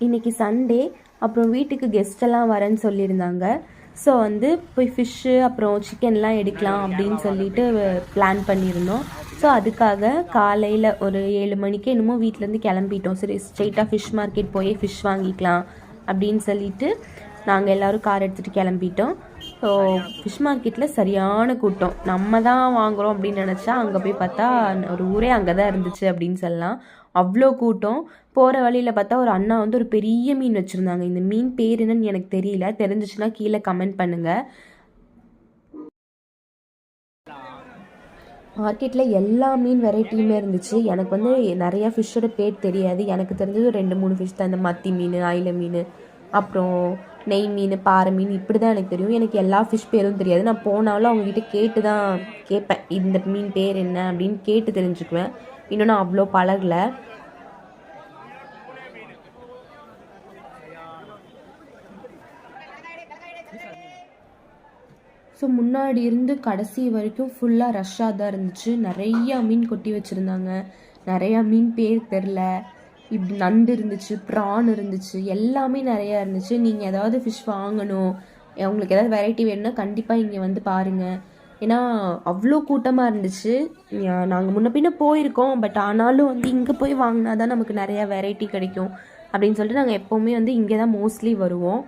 இன்றைக்கி சண்டே, அப்புறம் வீட்டுக்கு கெஸ்டெல்லாம் வரேன்னு சொல்லியிருந்தாங்க. ஸோ வந்து போய் ஃபிஷ்ஷு அப்புறம் சிக்கன்லாம் எடுக்கலாம் அப்படின்னு சொல்லிட்டு பிளான் பண்ணியிருந்தோம். ஸோ அதுக்காக காலையில் ஒரு 7 மணிக்கு என்னமோ வீட்டிலேருந்து கிளம்பிட்டோம். சரி ஸ்ட்ரெயிட்டாக ஃபிஷ் மார்க்கெட் போய் ஃபிஷ் வாங்கிக்கலாம் அப்படின்னு சொல்லிட்டு நாங்கள் எல்லோரும் கார் எடுத்துகிட்டு கிளம்பிட்டோம். ஸோ ஃபிஷ் மார்க்கெட்டில் சரியான கூட்டம். நம்ம தான் வாங்குகிறோம் அப்படின்னு நினச்சா அங்கே போய் பார்த்தா ஒரு ஊரே அங்கே தான் இருந்துச்சு அப்படின்னு சொல்லலாம். அவ்வளோ கூட்டம். போகிற வழியில் பார்த்தா ஒரு அண்ணா வந்து ஒரு பெரிய மீன் வச்சுருந்தாங்க. இந்த மீன் பேர் என்னன்னு எனக்கு தெரியல, தெரிஞ்சிச்சுன்னா கீழே கமெண்ட் பண்ணுங்கள். மார்க்கெட்டில் எல்லா மீன் வெரைட்டியுமே இருந்துச்சு. எனக்கு வந்து நிறையா ஃபிஷ்ஷோட பேர் தெரியாது. எனக்கு தெரிஞ்சது 2-3 ஃபிஷ் தான். இந்த மத்தி மீன், அயிலை மீன், அப்புறம் நெய் மீன், பாறை மீன், இப்படி தான் எனக்கு தெரியும். எனக்கு எல்லா ஃபிஷ் பேரும் தெரியாது. நான் போனாலும் அவங்ககிட்ட கேட்டு தான் கேட்பேன், இந்த மீன் பேர் என்ன அப்படின்னு கேட்டு தெரிஞ்சுக்குவேன். இன்னும் நான் அவ்வளோ பழகலை. ஸோ முன்னாடி இருந்து கடைசி வரைக்கும் ஃபுல்லாக ரஷ்ஷாக தான் இருந்துச்சு. நிறையா மீன் கொட்டி வச்சுருந்தாங்க. நிறையா மீன் பேர் தெரில. இப்படி நண்டு இருந்துச்சு, ப்ரான் இருந்துச்சு, எல்லாமே நிறையா இருந்துச்சு. நீங்கள் ஏதாவது ஃபிஷ் வாங்கணும், உங்களுக்கு ஏதாவது வெரைட்டி வேணும்னா கண்டிப்பாக இங்கே வந்து பாருங்கள். ஏன்னா அவ்வளோ கூட்டமாக இருந்துச்சு. நாங்கள் முன்ன பின்ன போயிருக்கோம், பட் ஆனாலும் வந்து இங்கே போய் வாங்கினா தான் நமக்கு நிறையா வெரைட்டி கிடைக்கும் அப்படின்னு சொல்லிட்டு நாங்கள் எப்போவுமே வந்து இங்கே தான் மோஸ்ட்லி வருவோம்.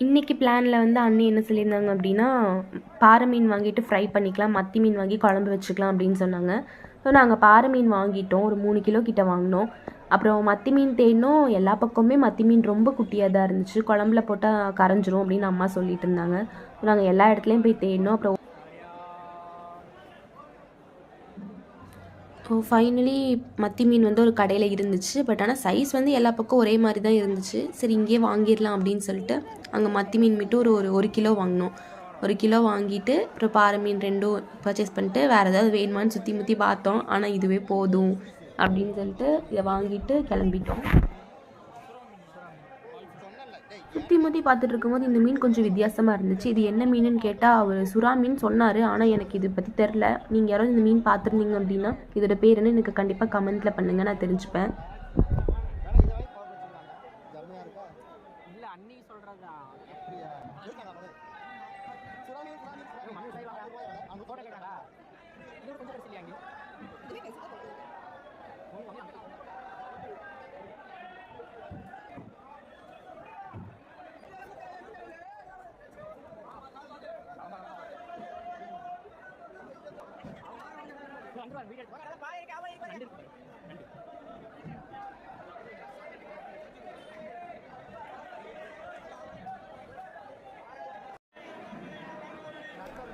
இன்றைக்கி பிளானில் வந்து அண்ணி என்ன சொல்லியிருந்தாங்க அப்படின்னா, பாறை மீன் வாங்கிட்டு ஃப்ரை பண்ணிக்கலாம், மத்தி மீன் வாங்கி குழம்பு வச்சுக்கலாம் அப்படின்னு சொன்னாங்க. ஸோ நாங்கள் பாறை மீன் வாங்கிட்டோம். ஒரு 3 கிலோ கிட்ட வாங்கினோம். அப்புறம் மத்தி மீன் தேடினோம். எல்லா பக்கமுமே மத்தி மீன் ரொம்ப குட்டியாக தான் இருந்துச்சு. குழம்புல போட்டால் கரைஞ்சிரும் அப்படின்னு அம்மா சொல்லிட்டு இருந்தாங்க. நாங்கள் எல்லா இடத்துலையும் போய் தேடினோம். அப்புறம் ஃபைனலி மத்தி மீன் வந்து ஒரு கடையில் இருந்துச்சு. பட் ஆனால் சைஸ் வந்து எல்லா பக்கம் ஒரே மாதிரி தான் இருந்துச்சு. சரி இங்கேயே வாங்கிடலாம் அப்படின்னு சொல்லிட்டு அங்கே மத்தி மீன் மட்டும் ஒரு கிலோ வாங்கினோம். 1 கிலோ வாங்கிட்டு அப்புறம் பாறை மீன் 2 பர்ச்சேஸ் பண்ணிட்டு வேறு ஏதாவது வேணுமான்னு சுற்றி முற்றி பார்த்தோம். ஆனால் இதுவே போதும் அப்படின்னு சொல்லிட்டு இதை வாங்கிட்டு கிளம்பிட்டோம். சுற்றி முற்றி பார்த்துட்டு இருக்கும்போது இந்த மீன் கொஞ்சம் வித்தியாசமாக இருந்துச்சு. இது என்ன மீனுன்னு கேட்டால் அவர் சுறா மீன் சொன்னார். ஆனால் எனக்கு இதை பற்றி தெரில. நீங்கள் யாராவது இந்த மீன் பார்த்துருந்தீங்க அப்படின்னா இதோட பேர் என்ன எனக்கு கண்டிப்பாக கமெண்ட்டில் பண்ணுங்கள், நான் தெரிஞ்சுப்பேன்.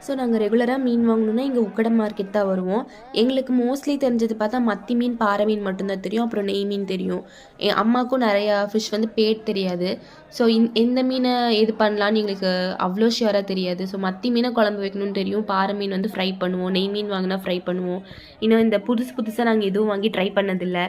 ஸோ நாங்கள் ரெகுலராக மீன் வாங்கணுன்னா இங்கே உக்கடம் மார்க்கெட் தான் வருவோம். எங்களுக்கு மோஸ்ட்லி தெரிஞ்சது பார்த்தா மத்தி மீன், பாறை மீன் மட்டும்தான் தெரியும். அப்புறம் நெய் மீன் தெரியும். என் அம்மாவுக்கும் நிறையா ஃபிஷ் வந்து பேர் தெரியாது. ஸோ எந்த மீனை எது பண்ணலான்னு எங்களுக்கு அவ்வளோ ஷியராக தெரியாது. ஸோ மத்தி மீனை குழம்பு வைக்கணும்னு தெரியும். பாறை மீன் வந்து ஃப்ரை பண்ணுவோம். நெய் மீன் வாங்கினா ஃப்ரை பண்ணுவோம். இன்னும் இந்த புதுசாக நாங்கள் எதுவும் வாங்கி ட்ரை பண்ணதில்லை.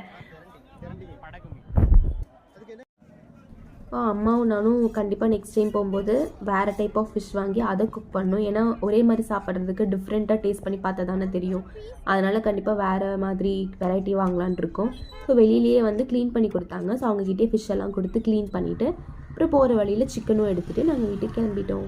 அம்மாவும் நானும் கண்டிப்பாக நெக்ஸ்ட் டைம் போகும்போது வேறு டைப் ஆஃப் ஃபிஷ் வாங்கி அதை குக் பண்ணணும். ஏன்னா ஒரே மாதிரி சாப்பிட்றதுக்கு டிஃப்ரெண்ட்டாக டேஸ்ட் பண்ணி பார்த்தா தானே தெரியும். அதனால் கண்டிப்பாக வேறு மாதிரி வெரைட்டி வாங்கலான் இருக்கோம். ஸோ வெளியிலேயே வந்து க்ளீன் பண்ணி கொடுத்தாங்க. ஸோ அவங்ககிட்டே ஃபிஷ் எல்லாம் கொடுத்து க்ளீன் பண்ணிவிட்டு அப்புறம் போகிற வழியில் சிக்கனும் எடுத்துகிட்டு நாங்கள் வீட்டுக்கு கிளம்பிட்டோம்.